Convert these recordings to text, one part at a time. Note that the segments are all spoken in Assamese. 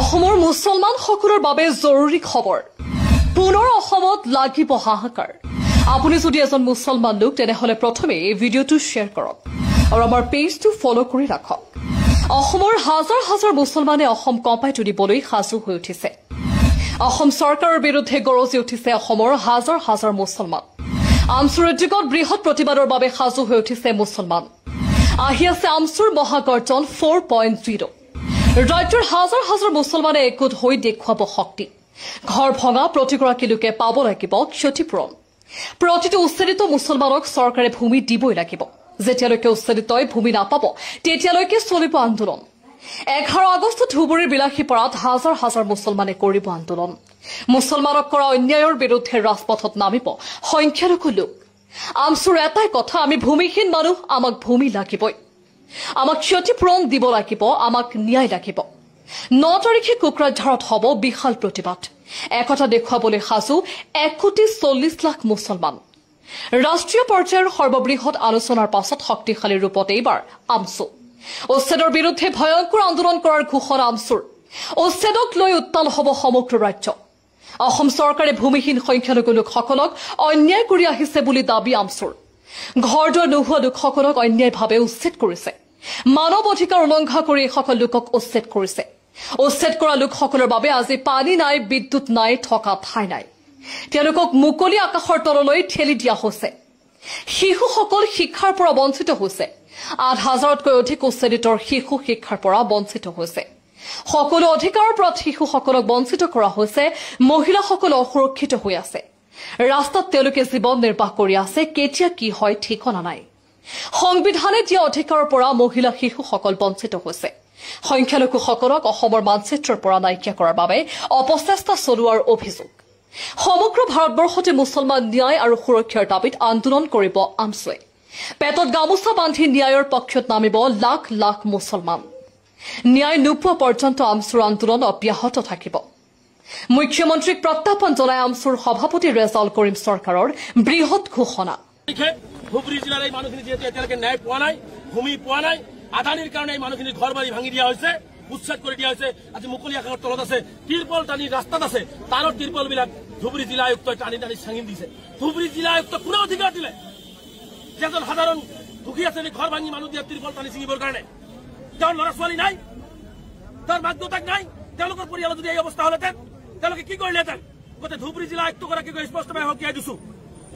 অসমৰ মুছলমানসকলৰ বাবে জৰুৰী খবৰ পুনৰ অসমত লাগিব হাহাকাৰ আপুনি যদি এজন মুছলমান লোক তেনেহলে প্ৰথমে এই ভিডিঅটো শ্বেয়াৰ কৰক আৰু আমাৰ পেজটো ফলো কৰি ৰাখক অসমৰ হাজাৰ হাজাৰ মুছলমানে অসম কঁপাই তুলিবলৈ সাজু হৈ উঠিছে অসম চৰকাৰৰ বিৰুদ্ধে গৰজি উঠিছে অসমৰ হাজাৰ হাজাৰ মুছলমান আমচুৰ উদ্যোগত বৃহৎ প্ৰতিবাদৰ বাবে সাজু হৈ উঠিছে মুছলমান আহি আছে আমচুৰ মহাগৰ্জন 4.0 ৰাজ্যৰ হাজাৰ হাজাৰ মুছলমানে একগোট হৈ দেখুৱাব শক্তি ঘৰ ভঙা প্ৰতিগৰাকী লোকে পাব লাগিব ক্ষতিপূৰণ প্ৰতিটো উচ্ছেদিত মুছলমানক চৰকাৰে ভূমি দিবই লাগিব যেতিয়ালৈকে উচ্ছেদিতই ভূমি নাপাব তেতিয়ালৈকে চলিব আন্দোলন 11 আগষ্ট ধুবুৰীৰ বিলাসীপাৰাত হাজাৰ হাজাৰ মুছলমানে কৰিব আন্দোলন মুছলমানক কৰা অন্যায়ৰ বিৰুদ্ধে ৰাজপথত নামিব সংখ্যালঘু লোক আমচুৰ এটাই কথা আমি ভূমিহীন মানুহ আমাক ভূমি লাগিবই আমাক ক্ষতিপূৰণ দিব লাগিব আমাক ন্যায় লাগিব 9 তাৰিখে কোকৰাঝাৰত হ'ব বিশাল প্ৰতিবাদ একতা দেখুৱাবলৈ সাজু 1,40,00,000 মুছলমান ৰাষ্ট্ৰীয় পৰ্যায়ৰ সৰ্ববৃহৎ আলোচনাৰ পাছত শক্তিশালী ৰূপত এইবাৰ আমচু উচ্ছেদৰ বিৰুদ্ধে ভয়ংকৰ আন্দোলন কৰাৰ ঘোষণা আমচুৰ উচ্ছেদক লৈ উত্তাল হ'ব সমগ্ৰ ৰাজ্য অসম চৰকাৰে ভূমিহীন সংখ্যালঘু লোকসকলক অন্যায় কৰি আহিছে বুলি দাবী আমচুৰ ঘৰদুৱাৰ নোহোৱা লোকসকলক অন্যায়ভাৱে উচ্ছেদ কৰিছে মানৱ অধিকাৰ উলংঘা কৰি সকল লোকক উচ্ছেদ কৰিছে উচ্ছেদ কৰা লোকসকলৰ বাবে আজি পানী নাই বিদ্যুৎ নাই থকা ঠাই নাই তেওঁলোকক মুকলি আকাশৰ তললৈ ঠেলি দিয়া হৈছে শিশুসকল শিক্ষাৰ পৰা বঞ্চিত হৈছে 8,000তকৈ অধিক উচ্ছেদিতৰ শিশু শিক্ষাৰ পৰা বঞ্চিত হৈছে সকলো অধিকাৰৰ পৰা শিশুসকলক বঞ্চিত কৰা হৈছে মহিলাসকল অসুৰক্ষিত হৈ আছে ৰাস্তাত তেওঁলোকে জীৱন নিৰ্বাহ কৰি আছে কেতিয়া কি হয় ঠিকনা নাই সংবিধানে দিয়া অধিকাৰৰ পৰা মহিলা শিশুসকল বঞ্চিত হৈছে সংখ্যালঘুসকলক অসমৰ মানচিত্ৰৰ পৰা নাইকিয়া কৰাৰ বাবে অপচেষ্টা চলোৱাৰ অভিযোগ সমগ্ৰ ভাৰতবৰ্ষতে মুছলমান ন্যায় আৰু সুৰক্ষাৰ দাবীত আন্দোলন কৰিব আমচুৱে পেটত গামোচা বান্ধি ন্যায়ৰ পক্ষত নামিব লাখ লাখ মুছলমান ন্যায় নোপোৱা পৰ্যন্ত আমচুৰ আন্দোলন অব্যাহত থাকিব মুখ্যমন্ত্ৰীক প্ৰত্যাহ্বান জনাই আমচুৰ সভাপতি ৰেজাউল কৰিম চৰকাৰৰ বৃহৎ ঘোষণা ধুবুৰী জিলাৰ এই মানুহখিনি যিহেতু এতিয়ালৈকে ন্যায় পোৱা নাই ভূমি পোৱা নাই আদানীৰ কাৰণে এই মানুহখিনি ঘৰ বাৰী ভাঙি দিয়া হৈছে উচ্ছেদ কৰি দিয়া হৈছে আজি মুকলি আকাশৰ তলত আছে তিৰপল টানি ৰাস্তাত আছে তাৰ তিৰপলবিলাক ধুবুৰী জিলা আয়ুক্তই টানি টানি চাঙি দিছে ধুবুৰী জিলা আয়ুক্ত কোনে অধিকাৰ দিলে যেজন সাধাৰণ দুখী আছে ঘৰ ভাঙি মানুহ দিয়া তিৰপল টানি ছিঙিবৰ কাৰণে তেওঁৰ ল'ৰা ছোৱালী নাই তেওঁৰ মাক দেউতাক নাই তেওঁলোকৰ পৰিয়ালৰ যদি এই অৱস্থা হলহেঁতেন তেওঁলোকে কি কৰিলেহেঁতেন গোটেই ধুবুৰী জিলা আয়ুক্তগৰাকীক স্পষ্টভাৱে সকীয়াই দিছো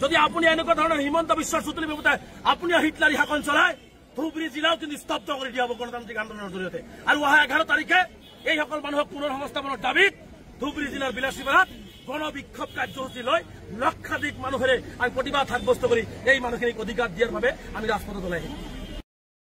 যদি আপুনি এনেকুৱা ধৰণৰ হিমন্ত বিশ্বৰ চুতলি ব্যৱতাই আপুনি হিটলাৰী শাসন চলায় ধুবুৰী জিলাও কিন্তু স্তব্ধ কৰি দিয়া হ'ব গণতান্ত্ৰিক আন্দোলনৰ জৰিয়তে আৰু অহা 11 তাৰিখে এইসকল মানুহক পুনৰ সংস্থাপনৰ দাবীত ধুবুৰী জিলাৰ বিলাসীপাৰাত গণবিক্ষোভ কাৰ্যসূচী লৈ লক্ষাধিক মানুহেৰে আমি প্ৰতিবাদ সাব্যস্ত কৰি এই মানুহখিনিক অধিকাৰ দিয়াৰ বাবে আমি ৰাজপথত ওলাই আহিম।